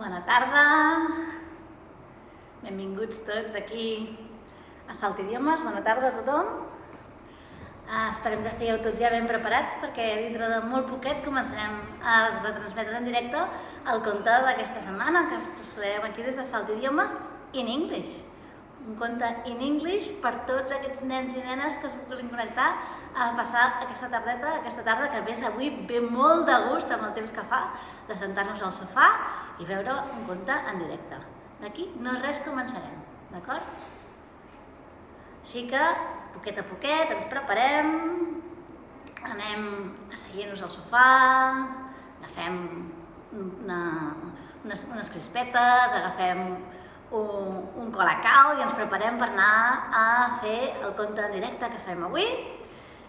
Bona tarda, benvinguts tots aquí a Idiomes. Bona tarda a tothom. Esperem que estigueu tots ja ben preparats perquè dintre de molt poquet començarem a retransmetre en directe el conte d'aquesta setmana que us farem aquí des de Idiomes in English. Un conte in English per tots aquests nens i nenes que es vulguin connectar a passar aquesta tarda que ves avui ve molt de gust amb el temps que fa de sentar-nos al sofà i veure un conte en directe. D'aquí no res començarem, d'acord? Així que, poquet a poquet, ens preparem, anem asseient-nos al sofà, agafem unes crispetes, agafem un colacao i ens preparem per anar a fer el conte en directe que fem avui.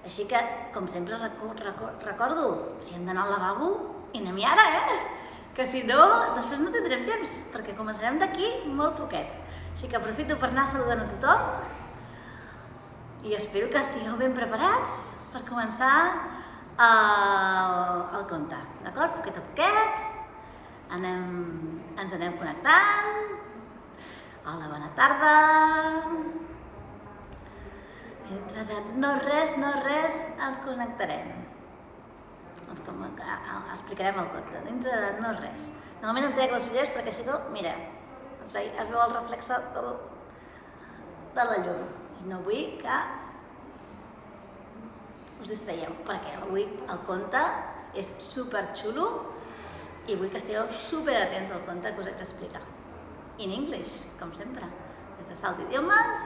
Així que, com sempre, recordo, si hem d'anar al lavabo, i anem-hi ara, que si no, després no tindrem temps, perquè començarem d'aquí molt poquet. Així que aprofito per anar saludant a tothom i espero que estigueu ben preparats per començar el conte, d'acord? Poquet a poquet, ens anem connectant. Hola, bona tarda. Dintre de no res, ens connectarem. Explicarem el conte, dintre de no res. Normalment em trec les ulleres perquè si no, mira, es veu el reflexe de la llum. I no vull que us distraieu, perquè avui el conte és superxulo i vull que estigueu superatents al conte que us haig d'explicar. In English, com sempre, des de Idiomes.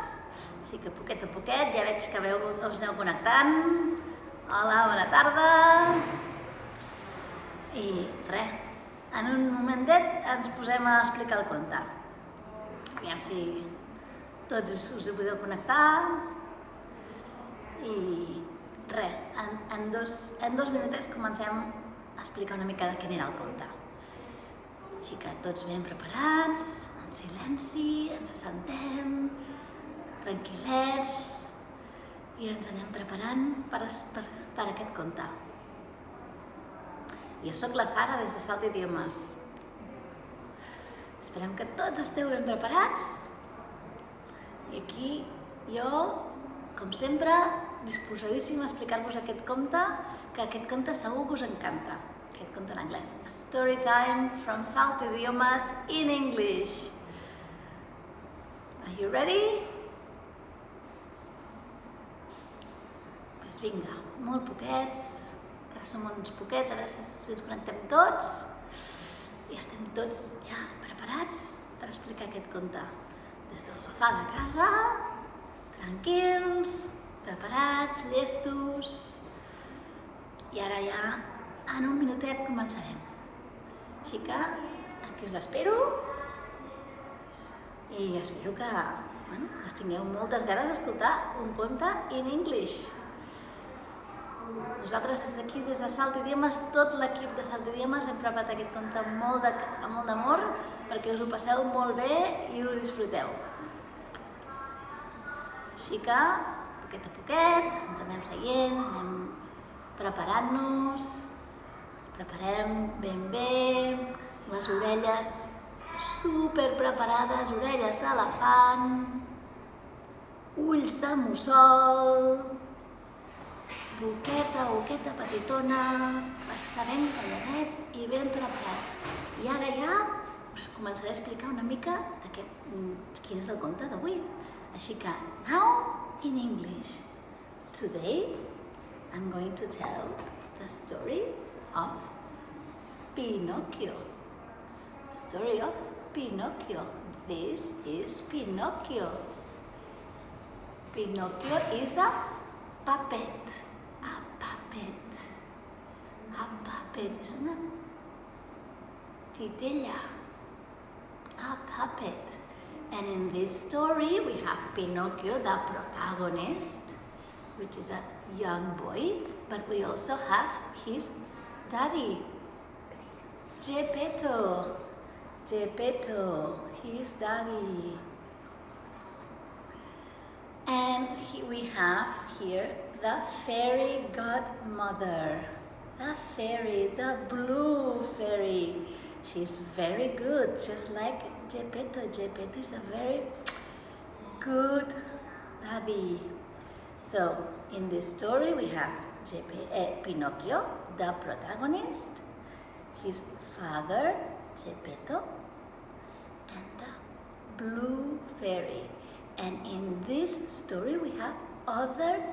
Així que poquet a poquet, ja veig que us aneu connectant. Hola, bona tarda. I res, en un momentet ens posem a explicar el conte. Aviam si tots us hi podeu connectar. I res, en dos minutets comencem a explicar una mica de quin era el conte. Així que tots ben preparats, en silenci, ens assentem, tranquil·lets i ens anem preparant per aquest conte. Jo soc la Sara des de Idiomes. Esperem que tots esteu ben preparats i aquí jo, com sempre, disposadíssima a explicar-vos aquest conte, que aquest conte segur que us encanta. Aquest conte en anglès. A story time from Idiomes in English. Are you ready? Doncs vinga, molt poquets. Ara som uns poquets, a veure si ens connectem tots. I estem tots ja preparats per explicar aquest conte. Des del sofà de casa, tranquils, preparats, llestos. I ara ja, en un minutet, començarem. Així que aquí us espero. I espero que tingueu moltes ganes d'escoltar un conte in English. Nosaltres aquí, des de Idiomes, tot l'equip de Idiomes hem preparat aquest conte amb molt d'amor perquè us ho passeu molt bé i ho disfruteu. Així que, poquet a poquet, ens anem seient, anem preparant-nos, ens preparem ben bé, les orelles super preparades, orelles d'elefant, ulls de mussol, boqueta petitona, per estar ben calladets i ben preparats. I ara ja us començaré a explicar una mica de quin és el conte d'avui. Així que, now in English. Today I'm going to tell the story of Pinocchio. The story of Pinocchio. This is Pinocchio. Pinocchio is a puppet. A puppet és una titella. A puppet. And in this story we have Pinocchio, the protagonist, which is a young boy, but we also have his daddy, Geppetto, his daddy. And we have here the fairy godmother, the blue fairy. She's very good, just like Geppetto. Geppetto is a very good daddy. So, in this story we have Pinocchio, the protagonist, his father, Geppetto, and the blue fairy. And in this story we have other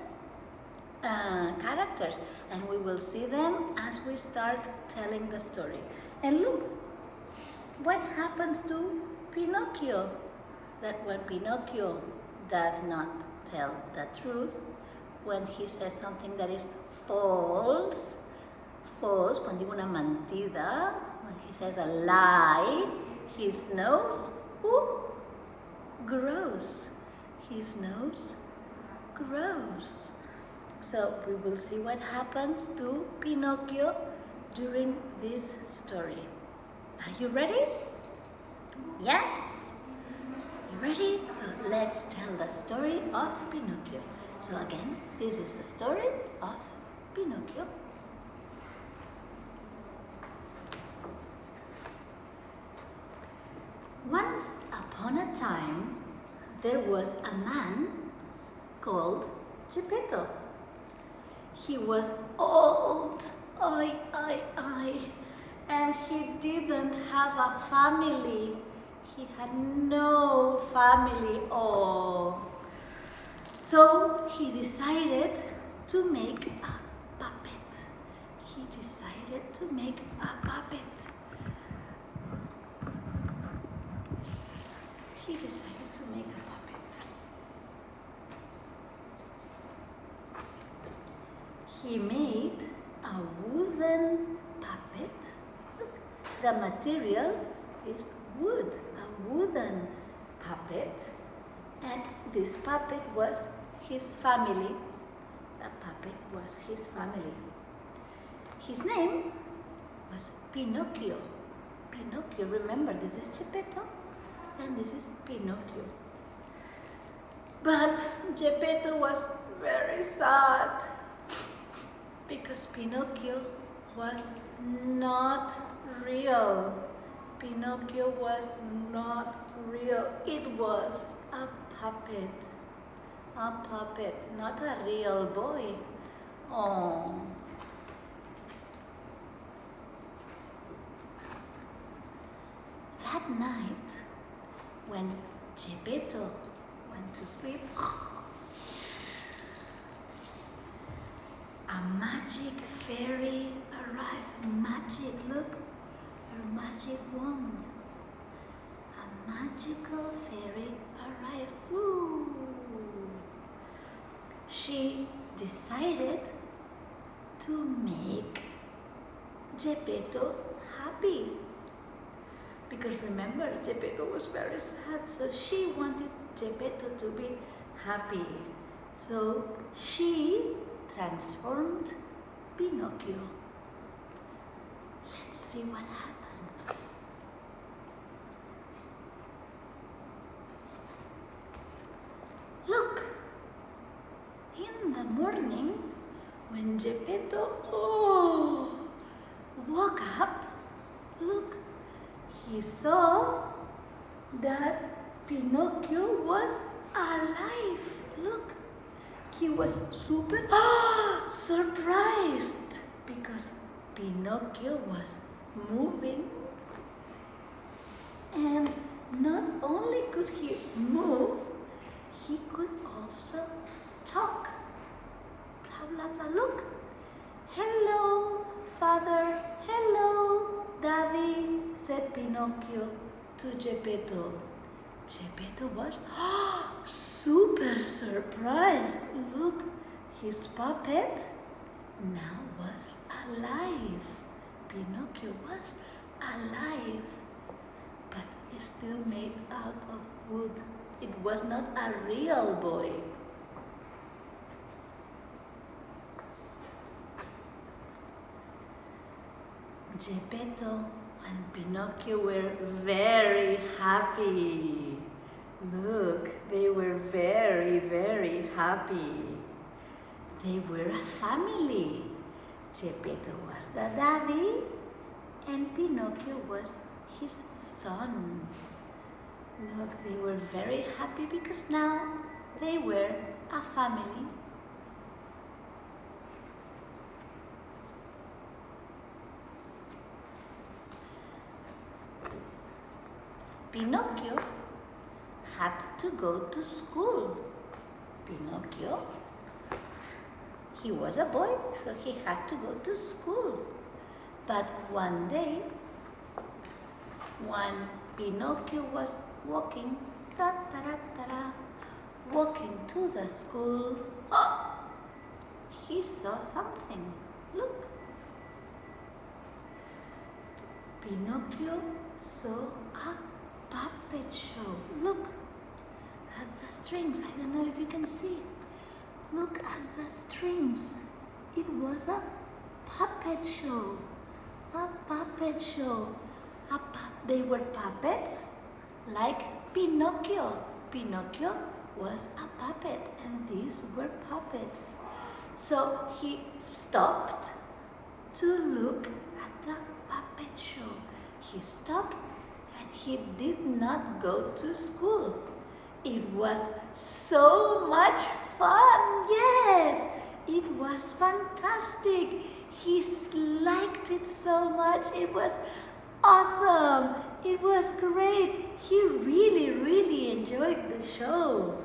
characters, and we will see them as we start telling the story. And look, what happens to Pinocchio? That when Pinocchio does not tell the truth, when he says something that is false, quan diu una mentida, when he says a lie, his nose grows. His nose grows. So we will see what happens to Pinocchio during this story. Are you ready? Yes? You ready? So let's tell the story of Pinocchio. So again, this is the story of Pinocchio. Once upon a time, there was a man called Geppetto. He was old, and he didn't have a family. He had no family. So he decided to make a puppet. He decided to make a puppet. He decided to make a puppet. He made a wooden puppet. Look, the material is wood, a wooden puppet. And this puppet was his family. The puppet was his family. His name was Pinocchio. Pinocchio, remember, this is Geppetto and this is Pinocchio. But Geppetto was very sad because Pinocchio was not real. Pinocchio was not real. It was a puppet. A puppet, not a real boy. Oh. That night, when Geppetto went to sleep, a magic fairy arrived. Magic, look, her magic wand. A magical fairy arrived. Woo! She decided to make Geppetto happy. Because remember, Geppetto was very sad, so she wanted Geppetto to be happy. So she transformed Pinocchio. Let's see what happens. Look, in the morning, when Geppetto woke up, look, he saw that Pinocchio was alive. Look, he was super surprised because Pinocchio was moving. And not only could he move, he could also talk. Blah, blah, blah. Look. Hello, father. Hello, daddy, said Pinocchio to Geppetto. Geppetto was super surprised. Look, his puppet now was alive. Pinocchio was alive, but it's still made out of wood. It was not a real boy. Geppetto and Pinocchio were very happy. Look, they were very, very happy. They were a family. Geppetto was the daddy and Pinocchio was his son. Look, they were very happy because now they were a family. Pinocchio had to go to school. Pinocchio, he was a boy, so he had to go to school. But one day, when Pinocchio was walking, walking to the school, he saw something. Look. Pinocchio saw a puppet show. Look at the strings. I don't know if you can see. Look at the strings. It was a puppet show. A puppet show. They were puppets like Pinocchio. Pinocchio was a puppet and these were puppets. So he stopped to look at the puppet show. He stopped and he did not go to school. It was so much fun. Yes, it was fantastic. He liked it so much. It was awesome. It was great. He really enjoyed the show.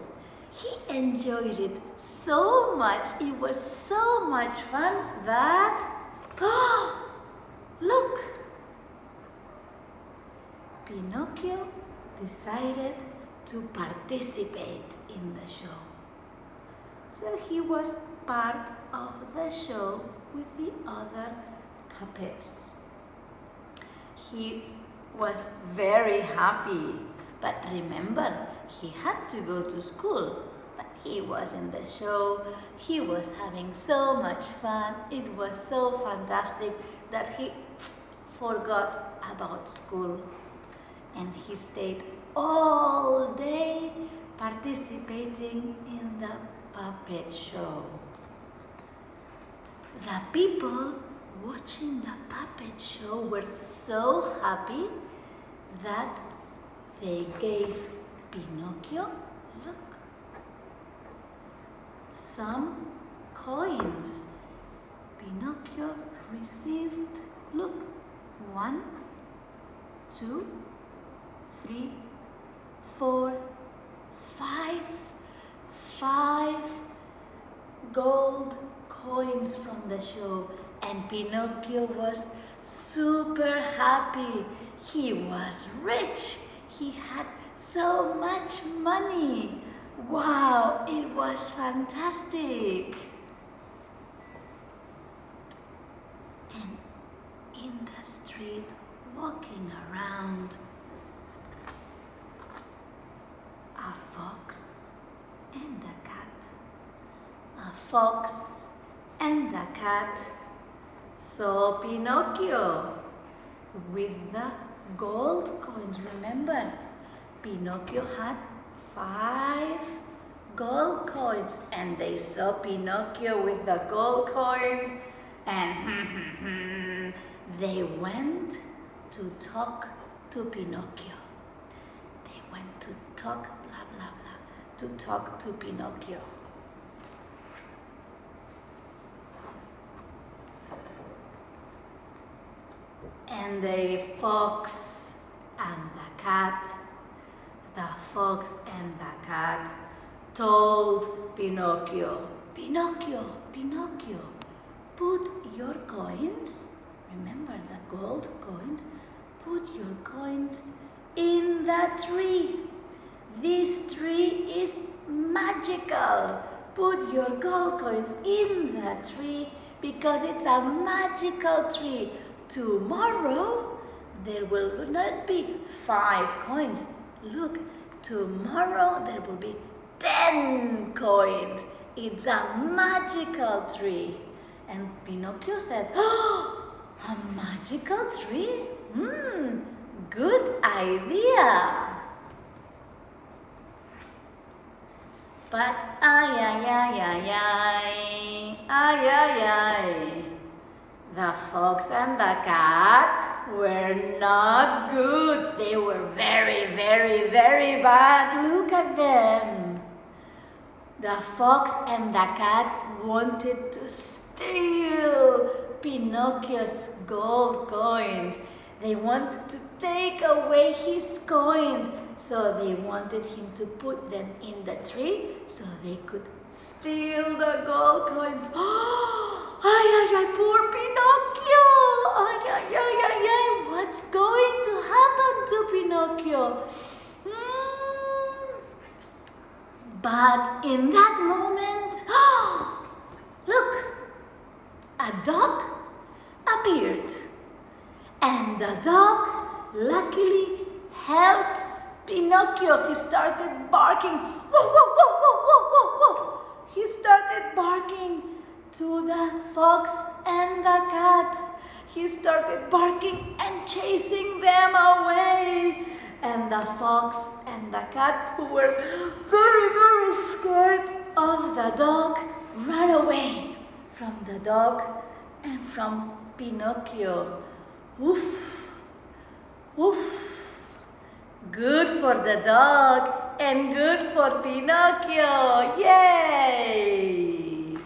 He enjoyed it so much. It was so much fun that, look! Pinocchio decided to participate in the show. So he was part of the show with the other puppets. He was very happy, but remember, he had to go to school. But he was in the show, he was having so much fun, it was so fantastic that he forgot about school. And he stayed all day participating in the puppet show. The people watching the puppet show were so happy that they gave Pinocchio, look, some coins. Pinocchio received, look, 1, 2, 3, 4, 5 gold coins from the show, and Pinocchio was super happy. He was rich. He had so much money. Wow, it was fantastic. And in the street, walking around, a fox and a cat. A fox and a cat saw Pinocchio with the gold coins. Remember, Pinocchio had 5 gold coins and they saw Pinocchio with the gold coins and they went to talk to Pinocchio. They went to talk, blah, blah, blah, to talk to Pinocchio. And the fox and the cat told Pinocchio, Pinocchio, put your coins, remember the gold coins, put your coins in the tree. This tree is magical. Put your gold coins in the tree because it's a magical tree. Tomorrow, there will not be 5 coins. Look, tomorrow there will be 10 coins. It's a magical tree. And Pinocchio said, oh, a magical tree? Good idea. But ay, the fox and the cat were not good. They were very, very, very bad. Look at them. The fox and the cat wanted to steal Pinocchio's gold coins. They wanted to take away his coins. So they wanted him to put them in the tree so they could steal the gold coins. Ay, ay, ay, poor Pinocchio! Ay, ay, ay, ay, ay, what's going to happen to Pinocchio? But in that moment, look, a dog appeared. And the dog luckily helped Pinocchio. He started barking. Whoa, whoa, whoa, whoa, whoa, whoa, whoa. He started barking to the fox and the cat. He started barking and chasing them away. And the fox and the cat, who were very, very scared of the dog, ran away from the dog and from Pinocchio. Oof, oof. Good for the dog and good for Pinocchio. Yay!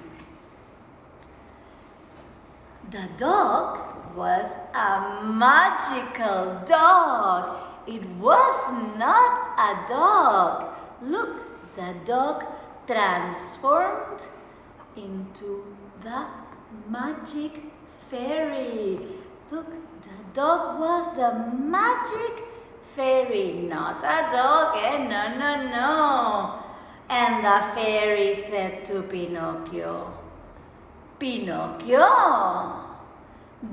The dog was a magical dog. It was not a dog. Look, the dog transformed into the magic fairy. Look, the dog was the magic fairy, not a dog, no, no, no. And the fairy said to Pinocchio, Pinocchio,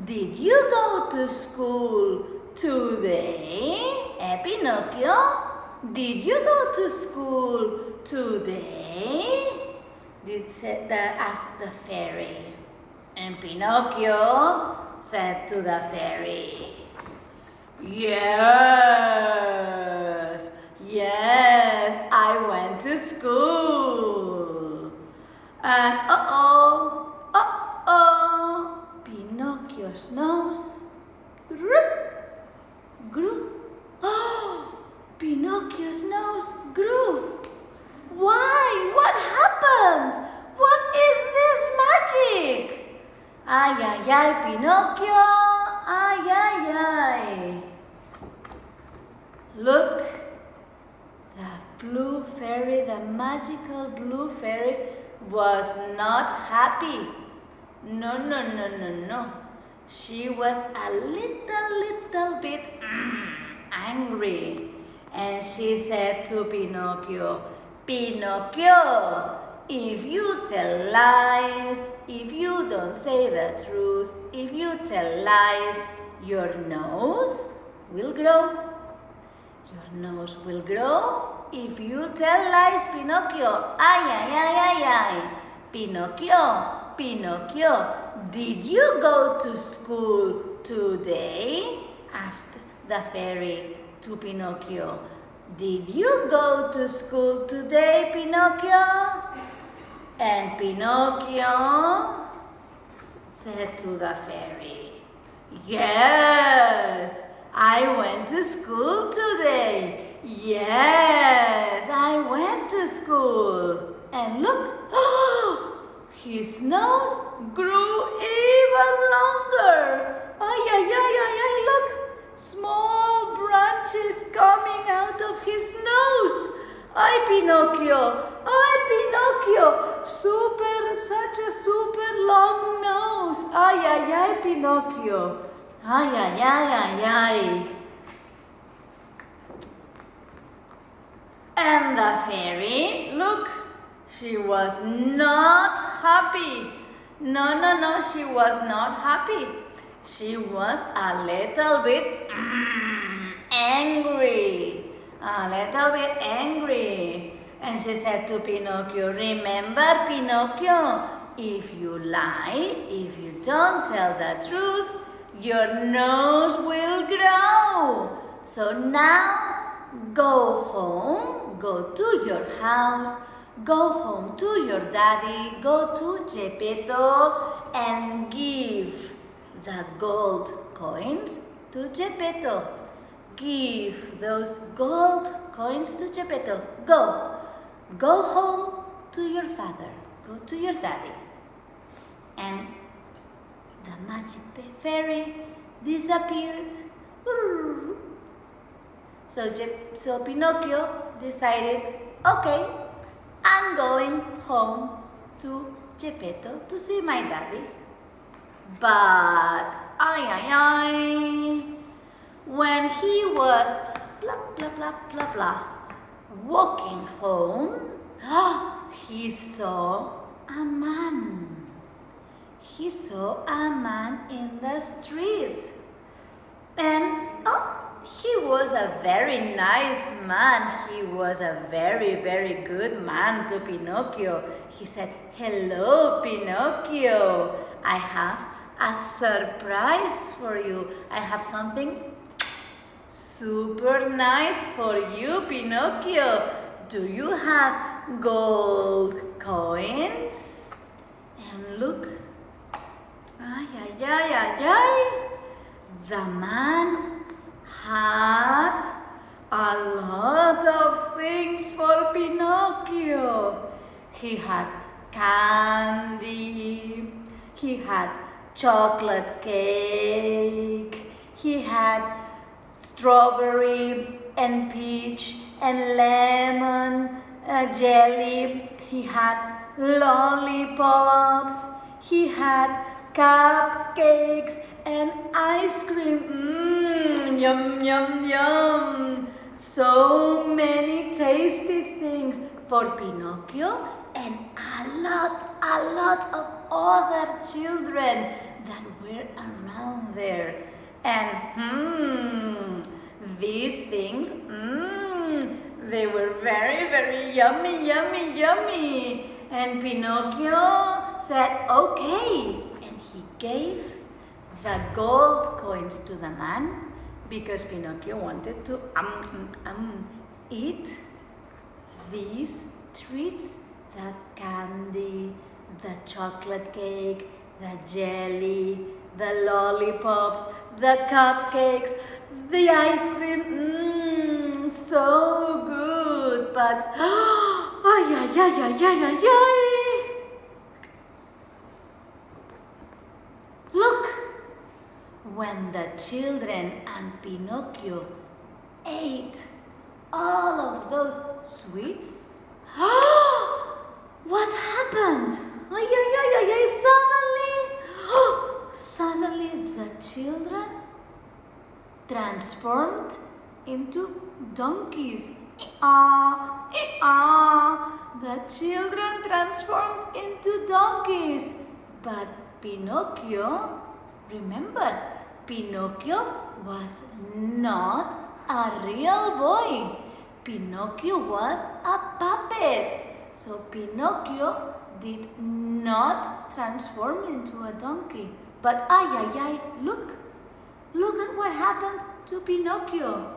did you go to school today? Pinocchio, did you go to school today? Asked the fairy. And Pinocchio said to the fairy, Yes, yes, I went to school. And Pinocchio's nose grew. Pinocchio's nose grew. Why? What happened? What is this magic? Ay, ay, ay, Pinocchio. Ay, ay, ay. Look, the blue fairy, the magical blue fairy was not happy. No, no, no, no, no. She was a little bit angry. And she said to Pinocchio, Pinocchio, if you tell lies, if you don't say the truth, if you tell lies, your nose will grow. Your nose will grow if you tell lies, Pinocchio. Ay, ay, ay, ay, ay. Pinocchio, Pinocchio, did you go to school today? Asked the fairy to Pinocchio. Did you go to school today, Pinocchio? And Pinocchio said to the fairy, Yes, I went to school today. Yes, I went to school. And look, his nose grew even longer. Ay, ay, ay, ay, ay, look, small branches coming out of his nose. Ay, Pinocchio, such a super long nose. Ay, ay, ay, Pinocchio. Ay, ay, ay, ay, ay. And the fairy, look, she was not happy. No, no, no, she was not happy. She was a little bit angry. A little bit angry. And she said to Pinocchio, remember, Pinocchio, if you lie, if you don't tell the truth, your nose will grow. So now go home, go to your house, go home to your daddy, go to Gepetto and give the gold coins to Geppetto. Give those gold coins to Geppetto. Go. Go home to your father. Go to your daddy. And the magic fairy disappeared. So Pinocchio decided, okay, I'm going home to Geppetto to see my daddy. But, when he was walking home, he saw a man. He saw a man in the street. And he was a very nice man. He was a very, very good man to Pinocchio. He said, "Hello, Pinocchio. I have a surprise for you. I have something super nice for you, Pinocchio. Do you have gold coins?" And look, the man had a lot of things for Pinocchio. He had candy, he had chocolate cake, he had strawberry and peach and lemon jelly, he had lollipops, he had cupcakes and ice cream. Yum, yum, yum. So many tasty things for Pinocchio and a lot of other children that were around there. And these things, they were very, very yummy, yummy, yummy. And Pinocchio said, okay. And he gave the gold coins to the man because Pinocchio wanted to eat these treats, the candy, the chocolate cake, the jelly, the lollipops, the cupcakes, the ice cream. So good, but look, when the children and Pinocchio ate all of those sweets, what happened? Suddenly the children transformed into donkeys. The children transformed into donkeys. But Pinocchio, remember, Pinocchio was not a real boy. Pinocchio was a puppet. So Pinocchio did not transform into a donkey. But look at what happened to Pinocchio.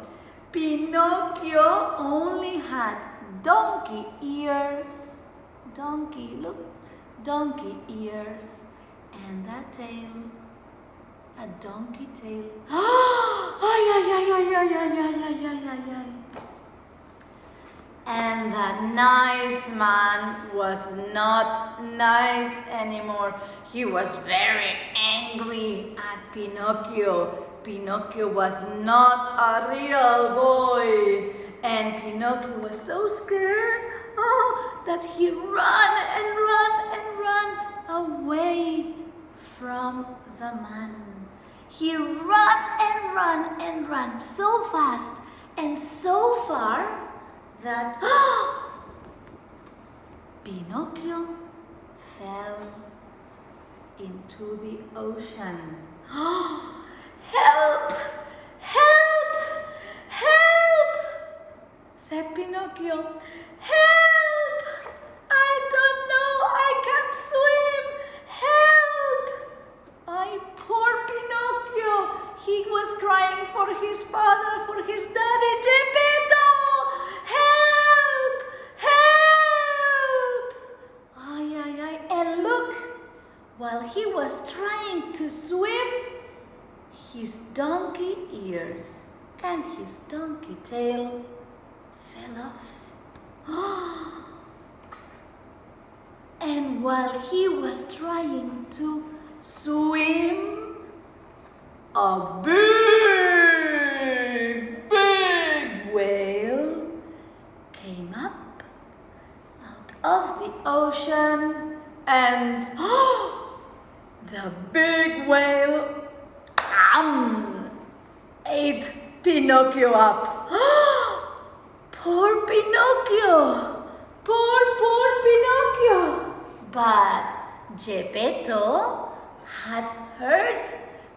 Pinocchio only had donkey ears. Donkey ears. And a tail. A donkey tail. And that nice man was not nice anymore. He was very angry at Pinocchio. Pinocchio was not a real boy. And Pinocchio was so scared that he ran away from the man. He ran so fast and so far that Pinocchio fell into the ocean. Help! Help! Help! Said Pinocchio. Help! I don't know, I can't swim. Help! Poor Pinocchio. He was crying for his father, for his daddy. Geppetto! Help! Help! And look, while he was trying to swim, his donkey ears and his donkey tail fell off. And while he was trying to swim, a big whale came up out of the ocean, and the big whale ate Pinocchio up. Poor Pinocchio! Poor Pinocchio! But Geppetto had heard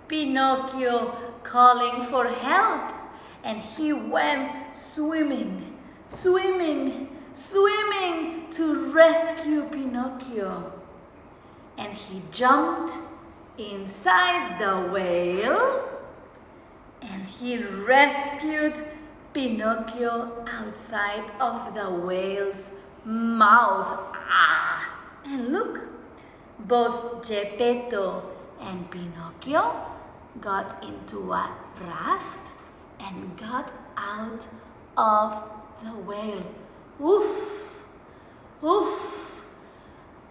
Pinocchio calling for help, and he went swimming to rescue Pinocchio. And he jumped inside the whale, and he rescued Pinocchio outside of the whale's mouth. And look, both Geppetto and Pinocchio got into a raft and got out of the whale. Oof!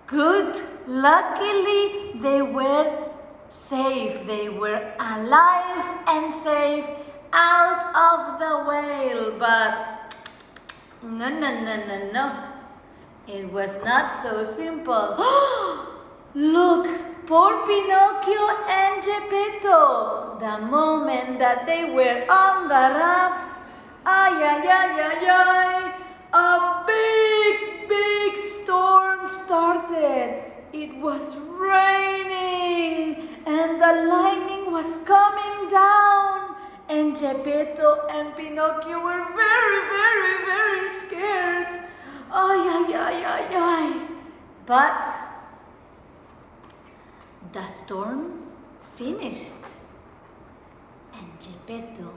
Good. Luckily, they were safe. They were alive and safe out of the whale. But no. It was not so simple. Look, poor Pinocchio and Geppetto. The moment that they were on the raft, a big storm started. It was raining and the lightning was coming down, and Geppetto and Pinocchio were very scared. But the storm finished, and Geppetto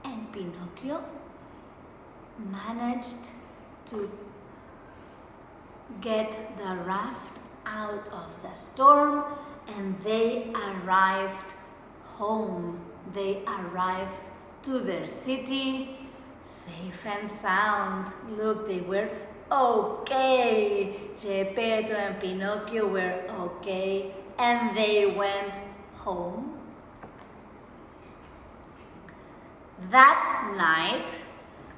and Pinocchio managed to get the raft out of the storm, and they arrived home. They arrived to their city safe and sound. Look, they were okay. Geppetto and Pinocchio were okay, and they went home. That night,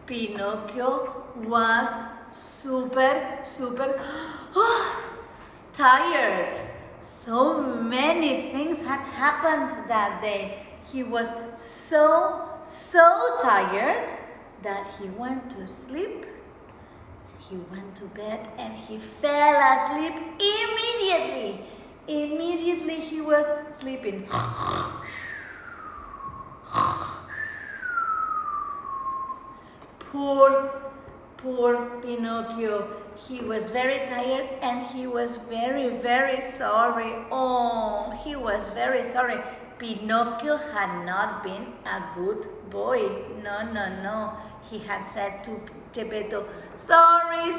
Pinocchio was super tired. So many things had happened that day. He was so tired that he went to sleep. He went to bed and he fell asleep immediately. Immediately he was sleeping. Poor Pinocchio. He was very tired and he was very sorry. Oh, he was very sorry. Pinocchio had not been a good boy. No. He had said to Geppetto, sorry.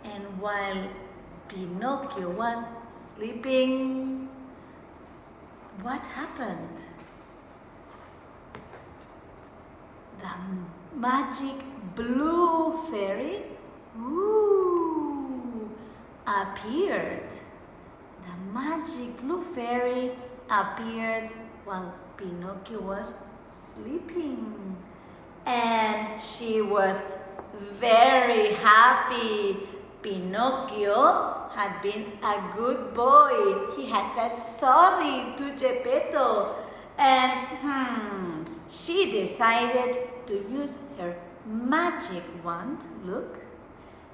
And while Pinocchio was sleeping, what happened? The magic blue fairy appeared. The magic blue fairy appeared while Pinocchio was sleeping. And she was very happy. Pinocchio had been a good boy. He had said sorry to Geppetto. And she decided to use her magic wand. Look,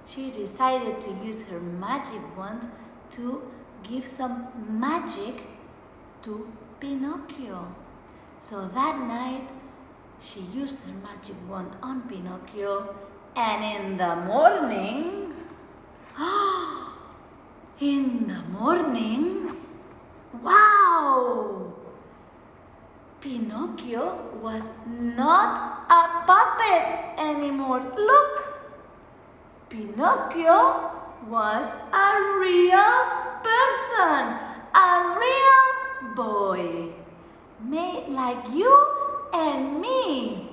she decided to use her magic wand to give some magic to Pinocchio. So that night, she used her magic wand on Pinocchio, and in the morning, wow! Pinocchio was not a puppet anymore. Look! Pinocchio was a real person, a real boy. made like you and me.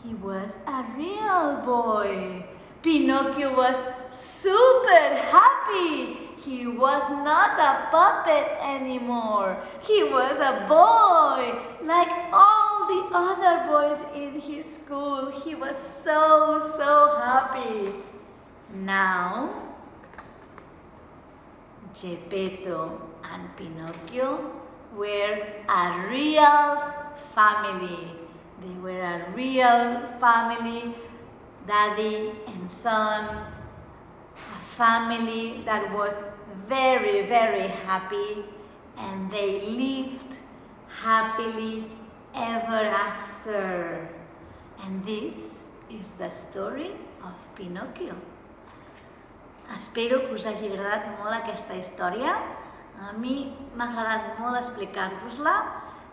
He was a real boy. Pinocchio was super happy. He was not a puppet anymore. He was a boy, like all the other boys in his school. He was so happy. Now, Geppetto and Pinocchio were a real family. They were a real family, daddy and son, a family that was very happy, and they lived happily ever after. And this is the story of Pinocchio. Espero que us hagi agradat molt aquesta història. A mi m'ha agradat molt explicar-vos-la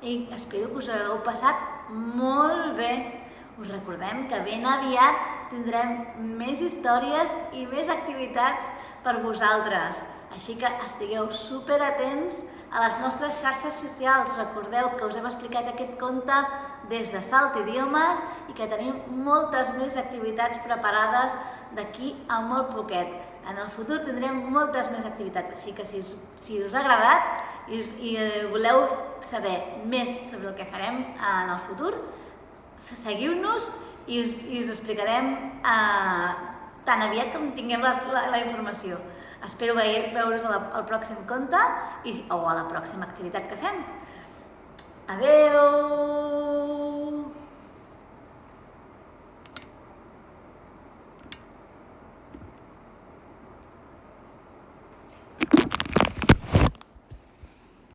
i espero que us hagueu passat molt bé. Us recordem que ben aviat tindrem més històries i més activitats per vosaltres. Així que estigueu super atents a les nostres xarxes socials. Recordeu que us hem explicat aquest conte des de Salt Idiomes i que tenim moltes més activitats preparades d'aquí a molt poquet. En el futur tindrem moltes més activitats, així que si us ha agradat i voleu saber més sobre el que farem en el futur, seguiu-nos i us explicarem tan aviat com tinguem la informació. Espero veure's al pròxim conte o a la pròxima activitat que fem. Adeu!